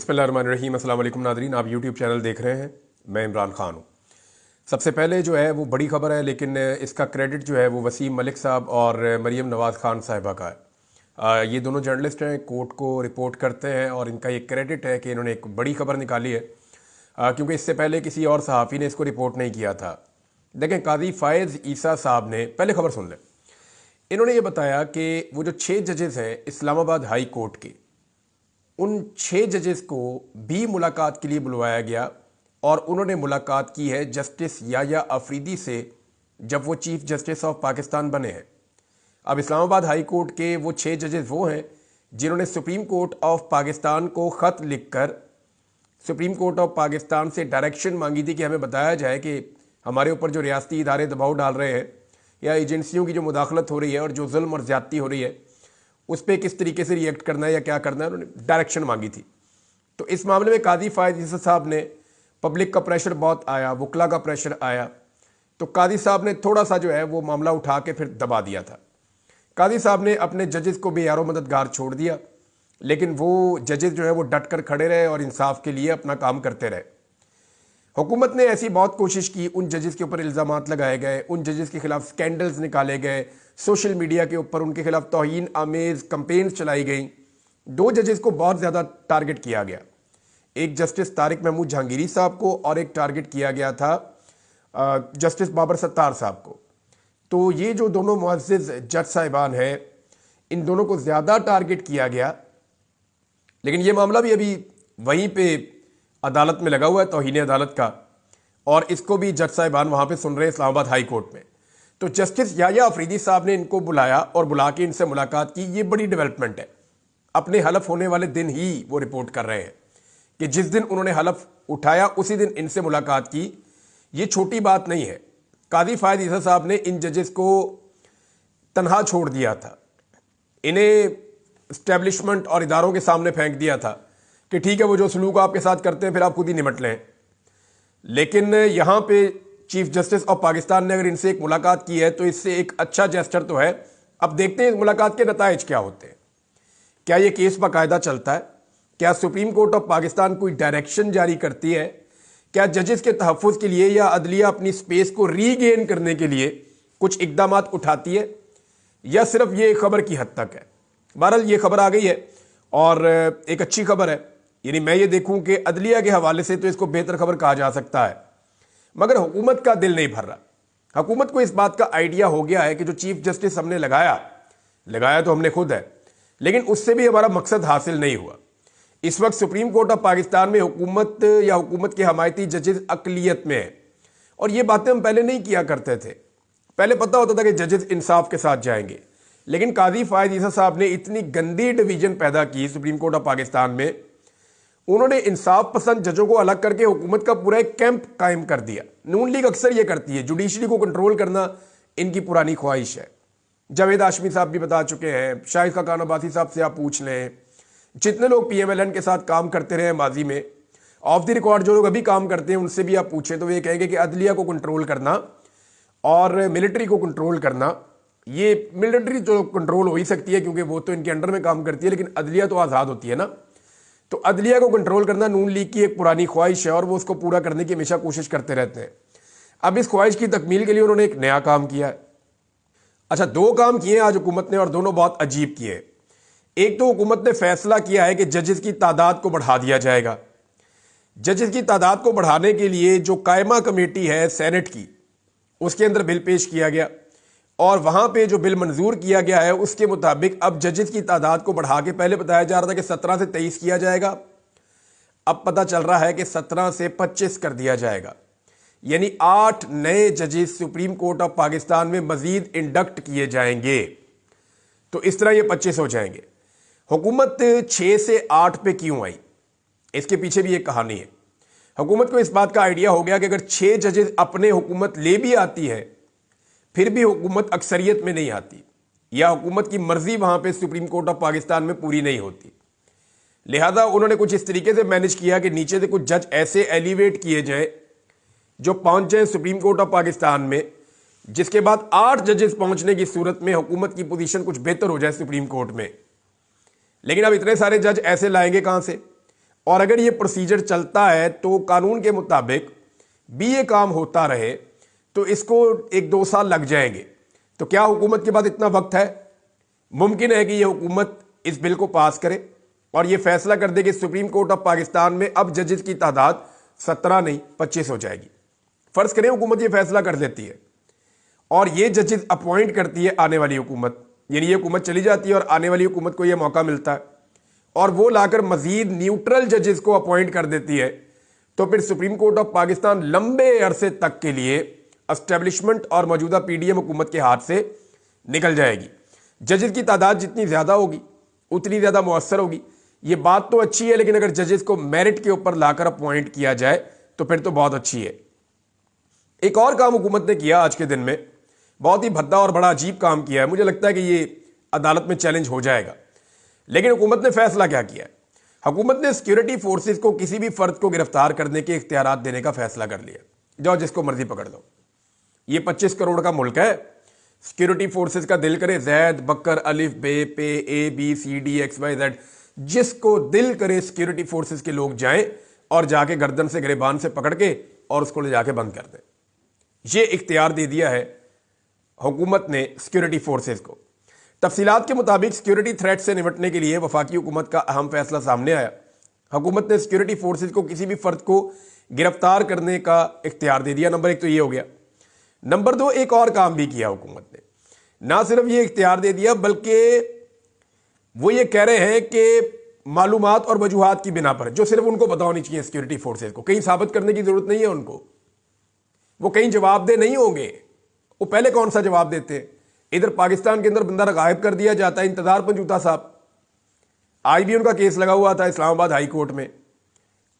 बिस्मिल्लाहिर्रहमानिर्रहीम। अस्सलाम वालेकुम नादरीन, आप यूट्यूब चैनल देख रहे हैं। मैं इमरान ख़ान हूँ। सबसे पहले जो है वो बड़ी ख़बर है, लेकिन इसका क्रेडिट जो है वो वसीम मलिक साहब और मरीम नवाज़ ख़ान साहिबा का है। ये दोनों जर्नलिस्ट हैं, कोर्ट को रिपोर्ट करते हैं और इनका ये क्रेडिट है कि इन्होंने एक बड़ी ख़बर निकाली है, क्योंकि इससे पहले किसी और सहाफ़ी ने इसको रिपोर्ट नहीं किया था। देखें, काजी फ़ायज़ ईसा साहब ने, पहले ख़बर सुन लें। इन्होंने ये बताया कि वो जो 6 जजेस हैं इस्लामाबाद हाई कोर्ट के, उन 6 जजेस को भी मुलाकात के लिए बुलवाया गया और उन्होंने मुलाकात की है जस्टिस याया अफरीदी से, जब वो चीफ जस्टिस ऑफ पाकिस्तान बने हैं। अब इस्लामाबाद हाई कोर्ट के वो 6 जजेस वो हैं जिन्होंने सुप्रीम कोर्ट ऑफ पाकिस्तान को ख़त लिखकर सुप्रीम कोर्ट ऑफ पाकिस्तान से डायरेक्शन मांगी थी कि हमें बताया जाए कि हमारे ऊपर जो रियासती इदारे दबाव डाल रहे हैं या एजेंसियों की जो मुदाखलत हो रही है और जो जुल्म और ज़्यादती हो रही है उस पर किस तरीके से रिएक्ट करना है या क्या करना है, उन्होंने डायरेक्शन मांगी थी। तो इस मामले में काजी फ़ायज़ ईसा साहब ने, पब्लिक का प्रेशर बहुत आया, वकला का प्रेशर आया, तो काजी साहब ने थोड़ा सा जो है वो मामला उठा के फिर दबा दिया था। काजी साहब ने अपने जजेस को बेयारो मददगार छोड़ दिया, लेकिन वो जजेस जो है वो डट कर खड़े रहे और इंसाफ के लिए अपना काम करते रहे। हुकूमत ने ऐसी बहुत कोशिश की, उन जजेस के ऊपर इल्ज़ामात लगाए गए, उन जजेस के खिलाफ स्कैंडल्स निकाले गए, सोशल मीडिया के ऊपर उनके खिलाफ तौहीन आमेज कंपेन्स चलाई गई। 2 जजेस को बहुत ज़्यादा टारगेट किया गया, एक जस्टिस तारिक महमूद जहांगीरी साहब को और एक टारगेट किया गया था जस्टिस बाबर सत्तार साहब को। तो ये जो दोनों मुअज़्ज़िज़ जज साहिबान हैं, इन दोनों को ज़्यादा टारगेट किया गया। लेकिन ये मामला भी अभी वहीं पे अदालत में लगा हुआ है, तौहीन अदालत का, और इसको भी जज साहिबान वहाँ पे सुन रहे हैं इस्लामाबाद हाई कोर्ट में। तो जस्टिस याया अफरीदी साहब ने इनको बुलाया और बुला के इनसे मुलाकात की। ये बड़ी डेवलपमेंट है। अपने हलफ होने वाले दिन ही वो रिपोर्ट कर रहे हैं कि जिस दिन उन्होंने हलफ उठाया उसी दिन इनसे मुलाकात की। ये छोटी बात नहीं है। काजी फ़ायज़ ईसा साहब ने इन जजेस को तनहा छोड़ दिया था, इन्हें इस्टेब्लिशमेंट और इदारों के सामने फेंक दिया था कि ठीक है, वो जो सलूक आपके साथ करते हैं फिर आप खुद ही निमट लें। लेकिन यहाँ पे चीफ जस्टिस ऑफ पाकिस्तान ने अगर इनसे एक मुलाकात की है तो इससे एक अच्छा जेस्चर तो है। अब देखते हैं इस मुलाकात के नताइज क्या होते हैं। क्या ये केस बाकायदा चलता है? क्या सुप्रीम कोर्ट ऑफ पाकिस्तान कोई डायरेक्शन जारी करती है? क्या जजेस के तहफ़्फ़ुज़ के लिए या अदलिया अपनी स्पेस को रीगेन करने के लिए कुछ इकदाम उठाती है, या सिर्फ ये खबर की हद तक है? बहरहाल ये खबर आ गई है और एक अच्छी खबर है। यानी मैं ये देखूं कि अदलिया के हवाले से तो इसको बेहतर खबर कहा जा सकता है, मगर हुकूमत का दिल नहीं भर रहा। हुकूमत को इस बात का आइडिया हो गया है कि जो चीफ जस्टिस हमने लगाया तो हमने खुद है, लेकिन उससे भी हमारा मकसद हासिल नहीं हुआ। इस वक्त सुप्रीम कोर्ट ऑफ पाकिस्तान में हुकूमत या हुकूमत के हमायती जजेस अकलियत में है, और ये बातें हम पहले नहीं किया करते थे। पहले पता होता था कि जजेस इंसाफ के साथ जाएंगे, लेकिन काजी फ़ायज़ ईसा साहब ने इतनी गंदी डिवीजन पैदा की सुप्रीम कोर्ट ऑफ पाकिस्तान में, उन्होंने इंसाफ पसंद जजों को अलग करके हुकूमत का पूरा एक कैंप कायम कर दिया। नून लीग अक्सर ये करती है, जुडिशरी को कंट्रोल करना इनकी पुरानी ख्वाहिश है। जावेद हाशमी साहब भी बता चुके हैं, शाहिद खान अब्बासी साहब से आप पूछ लें, जितने लोग PMLN के साथ काम करते रहे माजी में, ऑफ द रिकॉर्ड जो लोग अभी काम करते हैं उनसे भी आप पूछें तो वे कहेंगे कि अदलिया को कंट्रोल करना और मिलिट्री को कंट्रोल करना, ये मिलिट्री जो कंट्रोल हो ही सकती है क्योंकि वो तो इनके अंडर में काम करती है, लेकिन अदलिया तो आज़ाद होती है ना। तो अदलिया को कंट्रोल करना नून लीग की एक पुरानी ख्वाहिश है और वो उसको पूरा करने की हमेशा कोशिश करते रहते हैं। अब इस ख्वाहिश की तकमील के लिए उन्होंने एक नया काम किया है। अच्छा, 2 काम किए आज हुकूमत ने और दोनों बहुत अजीब किए। एक तो हुकूमत ने फैसला किया है कि जजेस की तादाद को बढ़ा दिया जाएगा। जजेस की तादाद को बढ़ाने के लिए जो कायमा कमेटी है सेनेट की, उसके अंदर बिल पेश किया गया और वहां पे जो बिल मंजूर किया गया है उसके मुताबिक अब जजेस की तादाद को बढ़ा के, पहले बताया जा रहा था कि 17 से 23 किया जाएगा, अब पता चल रहा है कि 17 से 25 कर दिया जाएगा। यानी 8 नए जजेस सुप्रीम कोर्ट ऑफ पाकिस्तान में मजीद इंडक्ट किए जाएंगे। तो इस तरह ये 25 हो जाएंगे। हुकूमत 6 से 8 पे क्यों आई, इसके पीछे भी एक कहानी है। हुकूमत को इस बात का आइडिया हो गया कि अगर 6 जजेस अपने हुकूमत ले भी आती है फिर भी हुकूमत अक्सरियत में नहीं आती, या हुकूमत की मर्जी वहां पे सुप्रीम कोर्ट ऑफ पाकिस्तान में पूरी नहीं होती। लिहाजा उन्होंने कुछ इस तरीके से मैनेज किया कि नीचे से कुछ जज ऐसे एलिवेट किए जाएं जो पहुंच जाए सुप्रीम कोर्ट ऑफ पाकिस्तान में, जिसके बाद 8 जजेस पहुंचने की सूरत में हुकूमत की पोजीशन कुछ बेहतर हो जाए सुप्रीम कोर्ट में। लेकिन अब इतने सारे जज ऐसे लाएंगे कहां से? और अगर ये प्रोसीजर चलता है तो कानून के मुताबिक भी ये काम होता रहे तो इसको 1-2 साल लग जाएंगे। तो क्या हुकूमत के पास इतना वक्त है? मुमकिन है कि ये हुकूमत इस बिल को पास करे और ये फैसला कर दे कि सुप्रीम कोर्ट ऑफ पाकिस्तान में अब जजेस की तादाद 17 नहीं 25 हो जाएगी। फर्ज करें हुकूमत ये फैसला कर देती है और ये जजेस अपॉइंट करती है आने वाली हुकूमत, यानी ये हुकूमत चली जाती है और आने वाली हुकूमत को यह मौका मिलता है और वो लाकर मजीद न्यूट्रल जजेस को अपॉइंट कर देती है, तो फिर सुप्रीम कोर्ट ऑफ पाकिस्तान लंबे अरसे तक के लिए एस्टेब्लिशमेंट और मौजूदा पीडीएम हुकूमत के हाथ से निकल जाएगी। जजेस की तादाद जितनी ज़्यादा होगी उतनी ज़्यादा मुअस्सर होगी। ये बात तो अच्छी है, लेकिन अगर जजेस को मेरिट के ऊपर लाकर अपॉइंट किया जाए तो फिर तो बहुत अच्छी है। एक और काम हुकूमत ने किया आज के दिन में, बहुत ही भद्दा और बड़ा अजीब काम किया है। मुझे लगता है कि ये अदालत में चैलेंज हो जाएगा, लेकिन हुकूमत ने फैसला क्या किया है? हुकूमत ने सिक्योरिटी फोर्सेस को किसी भी फर्द को गिरफ्तार करने के इख्तियारात देने का फैसला कर लिया। जाओ जिसको मर्जी पकड़ लो। ये 25 करोड़ का मुल्क है। सिक्योरिटी फोर्सेस का दिल करे जैद बकर अलिफ बे पे A B C D X Y Z, जिसको दिल करे सिक्योरिटी फोर्सेस के लोग जाएं और जाके गर्दन से गिरेबान से पकड़ के और उसको ले जाके बंद कर दें। ये इख्तियार दे दिया है हुकूमत ने सिक्योरिटी फोर्सेस को। तफसीलात के मुताबिक सिक्योरिटी थ्रेट से निपटने के लिए वफाकी हुकूमत का अहम फैसला सामने आया। हुकूमत ने सिक्योरिटी फोर्सेस को किसी भी फर्द को गिरफ्तार करने का इख्तियार दे दिया। नंबर 1 तो ये हो गया। नंबर 2, एक और काम भी किया हुकूमत ने। ना सिर्फ ये इख्तियार दे दिया, बल्कि वो ये कह रहे हैं कि मालूमात और वजूहात की बिना पर, जो सिर्फ उनको पता होनी चाहिए सिक्योरिटी फोर्सेस को, कहीं साबित करने की जरूरत नहीं है उनको, वो कहीं जवाबदेह नहीं होंगे। वो पहले कौन सा जवाब देते हैं? इधर पाकिस्तान के अंदर बंदा गायब कर दिया जाता है, इंतजार पंजूता साहब। आज भी उनका केस लगा हुआ था इस्लामाबाद हाई कोर्ट में,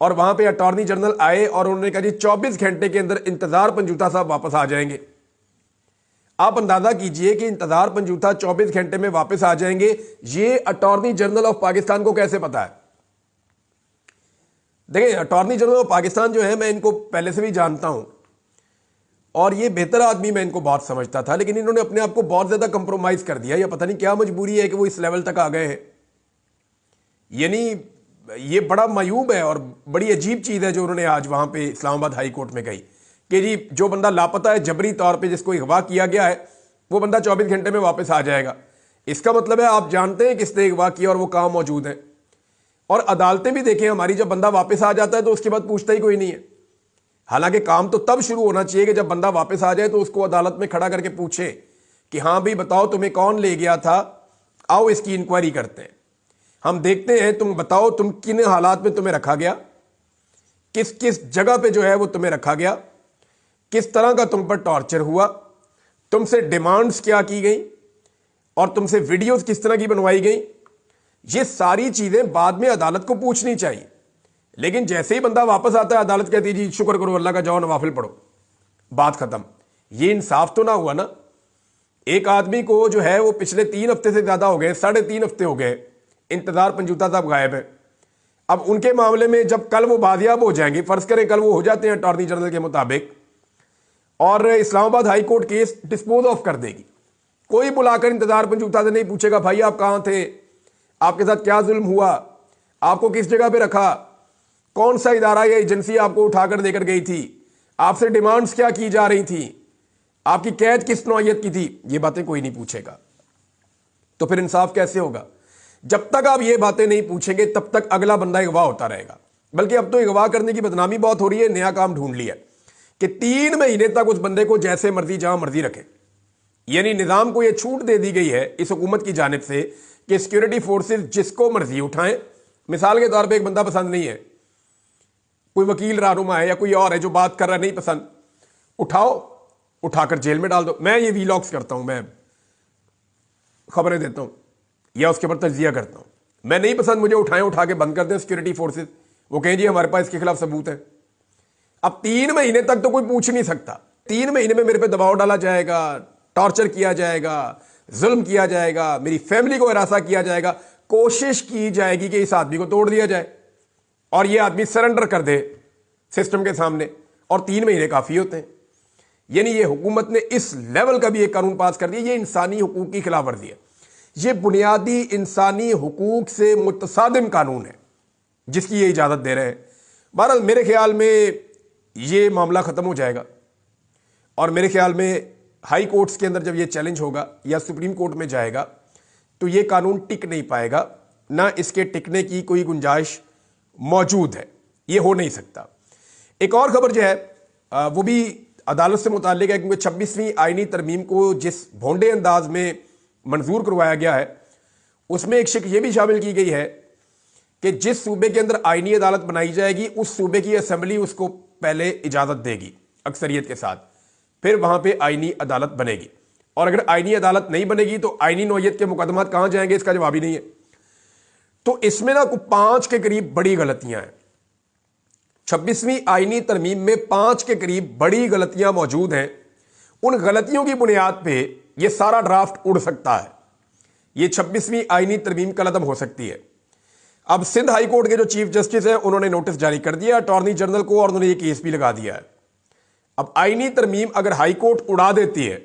और वहां पे अटॉर्नी जनरल आए और उन्होंने कहा जी 24 घंटे के अंदर इंतजार पंजूता साहब वापस आ जाएंगे। आप अंदाजा कीजिए कि इंतजार पंजूता 24 घंटे में वापस आ जाएंगे, ये अटॉर्नी जनरल ऑफ पाकिस्तान को कैसे पता है? देखिए, अटॉर्नी जनरल ऑफ पाकिस्तान जो है, मैं इनको पहले से भी जानता हूं और ये बेहतर आदमी, मैं इनको बहुत समझता था, लेकिन इन्होंने अपने आप को बहुत ज्यादा कंप्रोमाइज कर दिया। या पता नहीं क्या मजबूरी है कि वो इस लेवल तक आ गए हैं। यानी ये बड़ा मायूब है और बड़ी अजीब चीज है जो उन्होंने आज वहां पे इस्लामाबाद हाई कोर्ट में कही कि जी जो बंदा लापता है जबरी तौर पे, जिसको अगवा किया गया है, वो बंदा 24 घंटे में वापस आ जाएगा। इसका मतलब है आप जानते हैं किसने अगवा किया और वो कहां मौजूद है। और अदालतें भी देखें हमारी, जब बंदा वापस आ जाता है तो उसके बाद पूछता ही कोई नहीं है। हालांकि काम तो तब शुरू होना चाहिए कि जब बंदा वापस आ जाए तो उसको अदालत में खड़ा करके पूछे कि हाँ भाई बताओ तुम्हें कौन ले गया था, आओ इसकी इंक्वायरी करते हैं, हम देखते हैं, तुम बताओ तुम किन हालात में तुम्हें रखा गया, किस किस जगह पे जो है वो तुम्हें रखा गया, किस तरह का तुम पर टॉर्चर हुआ, तुमसे डिमांड्स क्या की गई और तुमसे वीडियोस किस तरह की बनवाई गई। ये सारी चीजें बाद में अदालत को पूछनी चाहिए। लेकिन जैसे ही बंदा वापस आता है, अदालत कहती है जी शुक्र करो अल्लाह का, जाओ नवाफिल पढ़ो, बात खत्म। ये इंसाफ तो ना हुआ ना। एक आदमी को जो है वो पिछले 3 हफ्ते से ज्यादा हो गए, 3.5 हफ्ते हो गए, इंतजार पंजूता साहब गायब है। अब उनके मामले में जब कल वो बाजियाब हो जाएंगे, फर्ज करें कल वो हो जाते हैं अटॉर्नी जनरल के मुताबिक, और Islamabad high court case dispose of कर देगी, कोई बुलाकर इंतजार पंजूता से नहीं पूछेगा भाई आप कहां थे, आपके साथ क्या जुल्म हुआ, आपको किस जगह पे रखा, कौन सा इदारा या एजेंसी आपको उठाकर देकर गई थी, आपसे डिमांड्स क्या की जा रही थी, आपकी कैद किस नौयत की थी, ये बातें कोई नहीं पूछेगा। तो फिर इंसाफ कैसे होगा? जब तक आप ये बातें नहीं पूछेंगे तब तक अगला बंदा अगवा होता रहेगा। बल्कि अब तो अगवा करने की बदनामी बहुत हो रही है। नया काम ढूंढ लिया कि 3 महीने तक उस बंदे को जैसे मर्जी जहां मर्जी रखे। यानी निजाम को यह छूट दे दी गई है इस हुकूमत की जानिब से कि सिक्योरिटी फोर्सेस जिसको मर्जी उठाएं। मिसाल के तौर पर एक बंदा पसंद नहीं है, कोई वकील रहनुमा है या कोई और है जो बात कर रहा है नहीं पसंद, उठाओ, उठाकर जेल में डाल दो। मैं ये वीलॉग्स करता हूं, मैं खबरें देता हूं या उसके ऊपर तजिया करता हूं। मैं नहीं पसंद, मुझे उठाएं, उठा के बंद कर दें सिक्योरिटी फोर्सेस। वो कहें जी हमारे पास इसके खिलाफ सबूत है। अब 3 महीने तक तो कोई पूछ नहीं सकता। 3 महीने में मेरे पे दबाव डाला जाएगा, टॉर्चर किया जाएगा, जुल्म किया जाएगा, मेरी फैमिली को हरासा किया जाएगा, कोशिश की जाएगी कि इस आदमी को तोड़ दिया जाए और यह आदमी सरेंडर कर दे सिस्टम के सामने, और 3 महीने काफी होते हैं। यानी ये हुकूमत ने इस लेवल का भी एक कानून पास कर दिया। ये इंसानी हुकूक की खिलाफ वर्जी है। ये बुनियादी इंसानी हुकूक से मुतसादिम कानून है। जिसकी ये इजाज़त दे रहे हैं। बहरहाल मेरे ख्याल में ये मामला ख़त्म हो जाएगा और मेरे ख्याल में हाई कोर्ट्स के अंदर जब ये चैलेंज होगा या सुप्रीम कोर्ट में जाएगा तो ये कानून टिक नहीं पाएगा, ना इसके टिकने की कोई गुंजाइश मौजूद है, ये हो नहीं सकता। एक और खबर जो है वो भी अदालत से मुताल्लिक है, क्योंकि 26वीं आईनी तरमीम को जिस भोंडे अंदाज में मंजूर करवाया गया है उसमें एक शिक ये भी शामिल की गई है कि जिस सूबे के अंदर आईनी अदालत बनाई जाएगी उस सूबे की असेंबली उसको पहले इजाज़त देगी अक्सरियत के साथ, फिर वहां पे आईनी अदालत बनेगी। और अगर आईनी अदालत नहीं बनेगी तो आईनी नौयत के मुकदमात कहां जाएंगे, इसका जवाब ही नहीं है। तो इसमें ना 5 के करीब बड़ी गलतियां हैं। 26वीं आईनी तरमीम में 5 के करीब बड़ी गलतियां मौजूद हैं। उन गलतियों की बुनियाद पे यह सारा ड्राफ्ट उड़ सकता है, यह 26वीं आईनी तरमीम कलअदम हो सकती है। अब सिंध हाई कोर्ट के जो चीफ जस्टिस हैं उन्होंने नोटिस जारी कर दिया अटॉर्नी जनरल को और उन्होंने ये केस भी लगा दिया है। अब आईनी तरमीम अगर हाई कोर्ट उड़ा देती है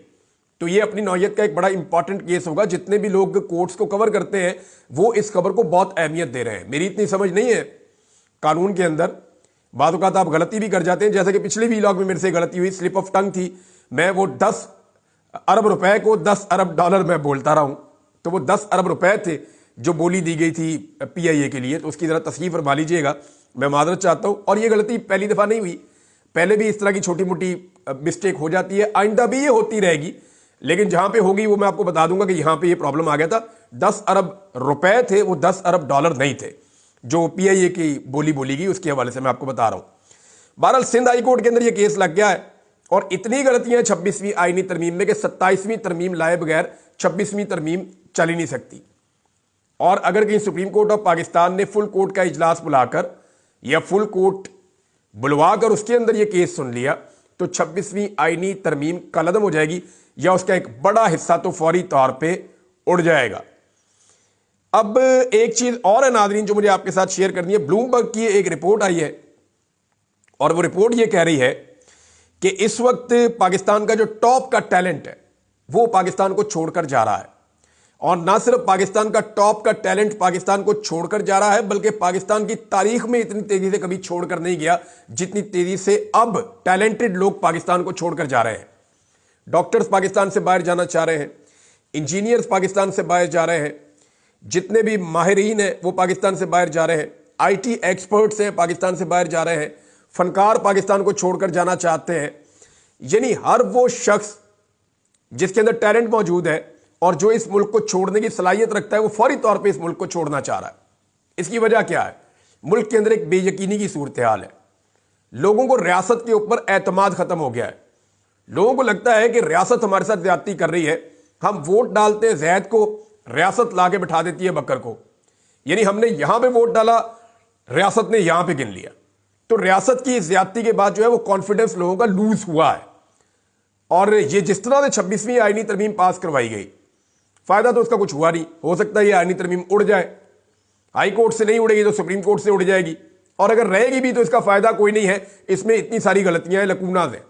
तो ये अपनी नौयत का एक बड़ा इंपॉर्टेंट केस होगा। जितने भी लोग कोर्ट्स को कवर करते हैं वो इस खबर को बहुत अहमियत दे रहे हैं। मेरी इतनी समझ नहीं है कानून के अंदर, बाद औक़ात आप गलती भी कर जाते हैं, जैसे कि पिछले वीलॉग में मेरे से गलती हुई, स्लिप ऑफ टंग थी। मैं वो 10 अरब रुपए को 10 अरब डॉलर में बोलता रहा हूं, तो वो 10 अरब रुपए थे जो बोली दी गई थी PIA के लिए, तो उसकी जरा तस्हीफ फरमा लीजिएगा, मैं माजरत चाहता हूं। और ये गलती पहली दफा नहीं हुई, पहले भी इस तरह की छोटी मोटी मिस्टेक हो जाती है, आइंदा भी ये होती रहेगी, लेकिन जहां पे होगी वो मैं आपको बता दूंगा कि यहां पे ये प्रॉब्लम आ गया था। 10 अरब रुपए थे, वो 10 अरब डॉलर नहीं थे जो PIA की बोली गई, उसके हवाले से मैं आपको बता रहा हूं। बहरहाल सिंध हाई कोर्ट के अंदर ये केस लग गया है और इतनी गलतियां 26वीं आईनी तरमीम में कि 27वीं तरमीम लाए बगैर 26वीं तरमीम चल ही नहीं सकती। और अगर कहीं सुप्रीम कोर्ट ऑफ पाकिस्तान ने फुल कोर्ट का इजलास बुलाकर या फुल कोर्ट बुलवाकर उसके अंदर यह केस सुन लिया तो 26वीं आईनी तरमीम कलअदम हो जाएगी या उसका एक बड़ा हिस्सा तो फौरी तौर पे उड़ जाएगा। अब एक चीज और है नादरीन जो मुझे आपके साथ शेयर करनी है। ब्लूमबर्ग की एक रिपोर्ट आई है और वो रिपोर्ट ये कह रही है कि इस वक्त पाकिस्तान का जो टॉप का टैलेंट है वो पाकिस्तान को छोड़कर जा रहा है। और ना सिर्फ पाकिस्तान का टॉप का टैलेंट पाकिस्तान को छोड़कर जा रहा है, बल्कि पाकिस्तान की तारीख में इतनी तेजी से कभी छोड़कर नहीं गया जितनी तेजी से अब टैलेंटेड लोग पाकिस्तान को छोड़कर जा रहे हैं। डॉक्टर्स पाकिस्तान से बाहर जाना चाह रहे हैं, इंजीनियर्स पाकिस्तान से बाहर जा रहे हैं, जितने भी माहिरीन हैं वो पाकिस्तान से बाहर जा रहे हैं, IT एक्सपर्ट्स हैं पाकिस्तान से बाहर जा रहे हैं, फनकार पाकिस्तान को छोड़कर जाना चाहते हैं। यानी हर वो शख्स जिसके अंदर टैलेंट मौजूद है और जो इस मुल्क को छोड़ने की सलाहियत रखता है वो फौरी तौर पे इस मुल्क को छोड़ना चाह रहा है। इसकी वजह क्या है? मुल्क के अंदर एक बेयकीनी की सूरत हाल है। लोगों को रियासत के ऊपर एतमाद खत्म हो गया है। लोगों को लगता है कि रियासत हमारे साथ ज्यादती कर रही है। हम वोट डालते हैं जैद को, रियासत ला के बिठा देती है बकर को। यानी हमने यहां पे वोट डाला, रियासत ने यहां पे गिन लिया। तो रियासत की ज्यादती के बाद जो है वो कॉन्फिडेंस लोगों का लूज हुआ है। और ये जिस तरह से 26वीं आईनी तरमीम पास करवाई गई, फायदा तो उसका कुछ हुआ नहीं। हो सकता है ये आईनी तरमीम उड़ जाए, हाई कोर्ट से नहीं उड़ेगी तो सुप्रीम कोर्ट से उड़ जाएगी, और अगर रहेगी भी तो इसका फायदा कोई नहीं है। इसमें इतनी सारी गलतियां हैं, लकूनाज हैं।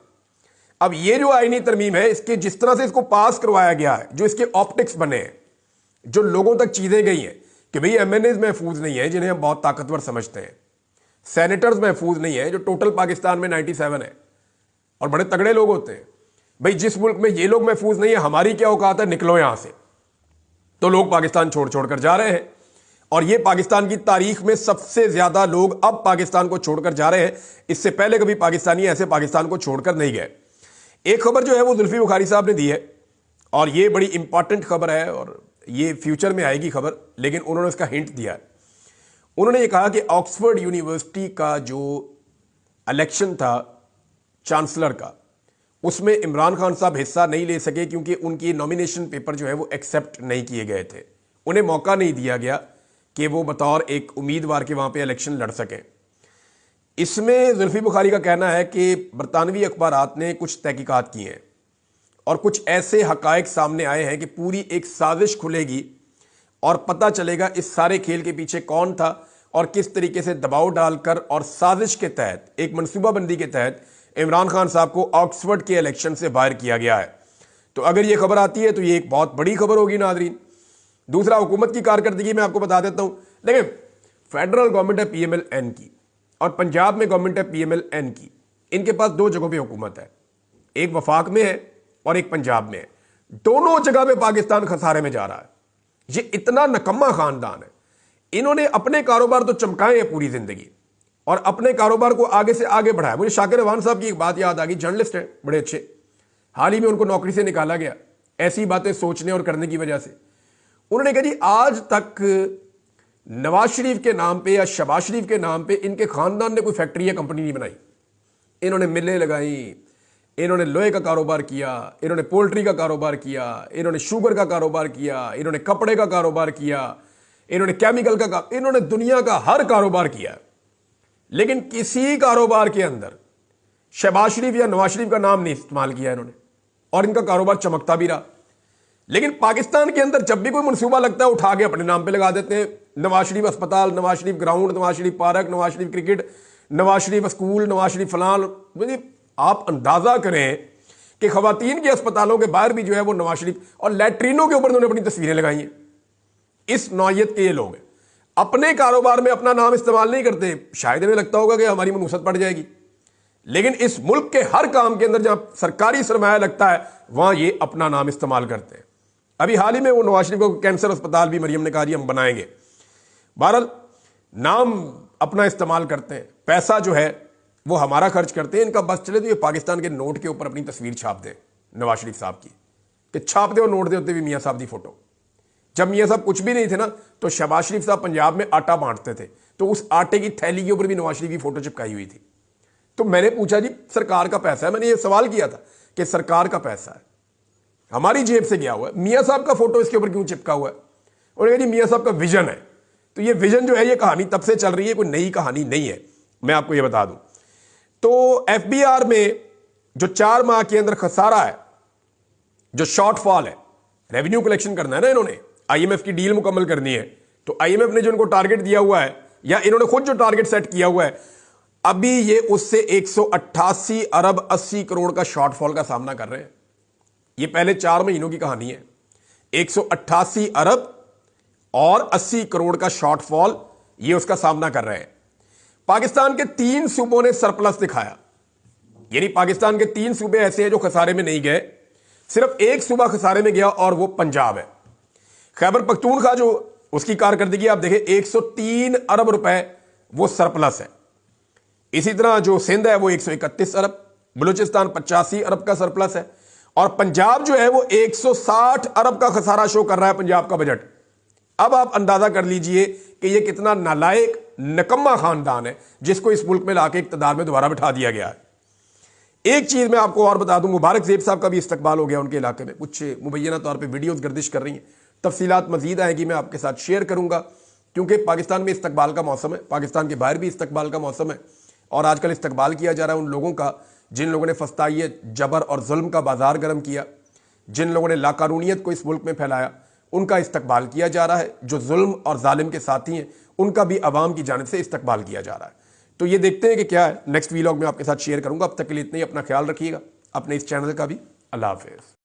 अब ये जो आईनी तरमीम है, इसके जिस तरह से इसको पास करवाया गया है, जो इसके ऑप्टिक्स बने हैं, जो लोगों तक चीजें गई हैं कि भाई MNAs महफूज नहीं है जिन्हें हम बहुत ताकतवर समझते हैं, सेनेटर्स महफूज नहीं है जो टोटल पाकिस्तान में 97 है और बड़े तगड़े लोग होते हैं। भाई जिस मुल्क में ये लोग महफूज नहीं है, हमारी क्या औकात है, निकलो यहां से। तो लोग पाकिस्तान छोड़ छोड़कर जा रहे हैं और ये पाकिस्तान की तारीख में सबसे ज्यादा लोग अब पाकिस्तान को छोड़कर जा रहे हैं। इससे पहले कभी पाकिस्तानी ऐसे पाकिस्तान को छोड़कर नहीं गए। एक खबर जो है वो जुल्फी बुखारी साहब ने दी है और ये बड़ी इंपॉर्टेंट खबर है और ये फ्यूचर में आएगी खबर, लेकिन उन्होंने उसका हिंट दिया है। उन्होंने ये कहा कि ऑक्सफोर्ड यूनिवर्सिटी का जो इलेक्शन था चांसलर का, उसमें इमरान खान साहब हिस्सा नहीं ले सके क्योंकि उनकी नॉमिनेशन पेपर जो है वो एक्सेप्ट नहीं किए गए थे। उन्हें मौका नहीं दिया गया कि वो बतौर एक उम्मीदवार के वहां पे इलेक्शन लड़ सकें। इसमें जुल्फी बुखारी का कहना है कि बरतानवी अखबारात ने कुछ तहकीकात की हैं और कुछ ऐसे हकायक सामने आए हैं कि पूरी एक साजिश खुलेगी और पता चलेगा इस सारे खेल के पीछे कौन था और किस तरीके से दबाव डालकर और साजिश के तहत, एक मनसूबाबंदी के तहत इमरान खान साहब को ऑक्सफोर्ड के इलेक्शन से बाहर किया गया है। तो अगर यह खबर आती है तो यह एक बहुत बड़ी खबर होगी नाजरीन। दूसरा, हुकूमत की कारकर्दगी में आपको बता देता हूं। लेकिन फेडरल गवर्नमेंट है PMLN की और पंजाब में गवर्नमेंट है PMLN की। इनके पास दो जगहों पे हुकूमत है, एक वफाक में है और एक पंजाब में है। दोनों जगह पे पाकिस्तान खसारे में जा रहा है। ये इतना नकम्मा खानदान है, इन्होंने अपने कारोबार तो चमकाए हैं पूरी जिंदगी और अपने कारोबार को आगे से आगे बढ़ाया। मुझे शाकिर रवान साहब की एक बात याद आ गई, जर्नलिस्ट हैं बड़े अच्छे, हाल ही में उनको नौकरी से निकाला गया ऐसी बातें सोचने और करने की वजह से। उन्होंने कहा जी आज तक नवाज शरीफ के नाम पे या शहबाज शरीफ के नाम पे इनके खानदान ने कोई फैक्ट्री या कंपनी नहीं बनाई। इन्होंने मिलें लगाई, इन्होंने लोहे का कारोबार किया, इन्होंने पोल्ट्री का कारोबार किया, इन्होंने शुगर का कारोबार किया, इन्होंने कपड़े का कारोबार किया, इन्होंने केमिकल का इन्होंने दुनिया का हर कारोबार किया। लेकिन किसी कारोबार के अंदर शहबाज शरीफ या नवाज शरीफ का नाम नहीं इस्तेमाल किया इन्होंने और इनका कारोबार चमकता भी रहा। लेकिन पाकिस्तान के अंदर जब भी कोई मनसूबा लगता है उठा के अपने नाम पे लगा देते हैं। नवाज शरीफ अस्पताल, Nawaz Sharif ground, Nawaz Sharif park, Nawaz Sharif cricket, Nawaz Sharif school, Nawaz Sharif फलान। आप अंदाजा करें कि खवातीन के अस्पतालों के बाहर भी जो है वो नवाज शरीफ और लैट्रीनों के ऊपर उन्होंने अपनी तस्वीरें लगाई हैं। इस नौयत के ये लोग हैं, अपने कारोबार में अपना नाम इस्तेमाल नहीं करते। शायद इन्हें लगता होगा कि हमारी मनूसत पड़ जाएगी, लेकिन इस मुल्क के हर काम के अंदर जहां सरकारी सरमाया लगता है वहां ये अपना नाम इस्तेमाल करते हैं। अभी हाल ही में वो नवाज शरीफ को कैंसर अस्पताल भी मरियम ने कहा जी हम बनाएंगे। बहरहाल नाम अपना इस्तेमाल करते हैं, पैसा जो है वो हमारा खर्च करते हैं। इनका बस चले तो ये पाकिस्तान के नोट के ऊपर अपनी तस्वीर छाप दे नवाज शरीफ साहब की, कि छाप दे और नोट दे होते भी मियाँ साहब की फोटो। जब मियाँ साहब कुछ भी नहीं थे ना तो शहबाज शरीफ साहब पंजाब में आटा बांटते थे, तो उस आटे की थैली के ऊपर भी नवाज शरीफ की फोटो चिपकाई हुई थी। तो मैंने पूछा जी सरकार का पैसा है, मैंने ये सवाल किया था कि सरकार का पैसा है, हमारी जेब से गया हुआ है, मियाँ साहब का फोटो इसके ऊपर क्यों चिपका हुआ है? उन्होंने कहा जी मियाँ साहब का विजन है। तो ये विजन जो है ये कहानी तब से चल रही है, कोई नई कहानी नहीं है। मैं आपको ये बता दूं तो FBR में जो 4 माह के अंदर खसारा है, जो शॉर्टफॉल है, रेवेन्यू कलेक्शन करना है ना, इन्होंने IMF की डील मुकम्मल करनी है। तो IMF ने जो इनको टारगेट दिया हुआ है या इन्होंने खुद जो टारगेट सेट किया हुआ है, अभी ये उससे 188 अरब 80 करोड़ का शॉर्टफॉल का सामना कर रहे हैं। ये पहले 4 महीनों की कहानी है। 188 अरब और 80 करोड़ का शॉर्टफॉल ये उसका सामना कर रहे हैं। पाकिस्तान के 3 सूबों ने सरप्लस दिखाया, यानी पाकिस्तान के 3 सूबे ऐसे हैं जो खसारे में नहीं गए, सिर्फ एक सूबा खसारे में गया और वो पंजाब है। खैबर पख्तूनख्वा जो उसकी कारकर्दगी आप देखें 103 अरब रुपए वो सरप्लस है। इसी तरह जो सिंध है वो 131 अरब, बलूचिस्तान 85 अरब का सरप्लस है और पंजाब जो है वो 160 अरब का खसारा शो कर रहा है पंजाब का बजट। अब आप अंदाजा कर लीजिए कि ये कितना नालायक नकम्मा खानदान है जिसको इस मुल्क में लाके इक्तदार में दोबारा बिठा दिया गया है। एक चीज मैं आपको और बता दूं, मुबारक ज़ेब साहब का भी इस्तकबाल हो गया उनके इलाके में, कुछ मुबैना तौर पे वीडियोस गर्दिश कर रही हैं। तफसीलात मजीद आएगी, मैं आपके साथ शेयर करूंगा, क्योंकि पाकिस्तान में इस्तकबाल का मौसम है, पाकिस्तान के बाहर भी इस्तकबाल का मौसम है और आजकल इस्तकबाल किया जा रहा है उन लोगों का जिन लोगों ने फस्तायत, जबर और जुल्म का बाजार गर्म किया, जिन लोगों ने लाकानूनियत को इस मुल्क में फैलाया, उनका इस्तकबाल किया जा रहा है। जो जुल्म और जालिम के साथी हैं उनका भी अवाम की जानिब से इस्तकबाल किया जा रहा है। तो ये देखते हैं कि क्या है, नेक्स्ट वीलॉग में आपके साथ शेयर करूंगा। अब तक के लिए इतना ही, अपना ख्याल रखिएगा, अपने इस चैनल का भी। अल्लाह हाफिज़।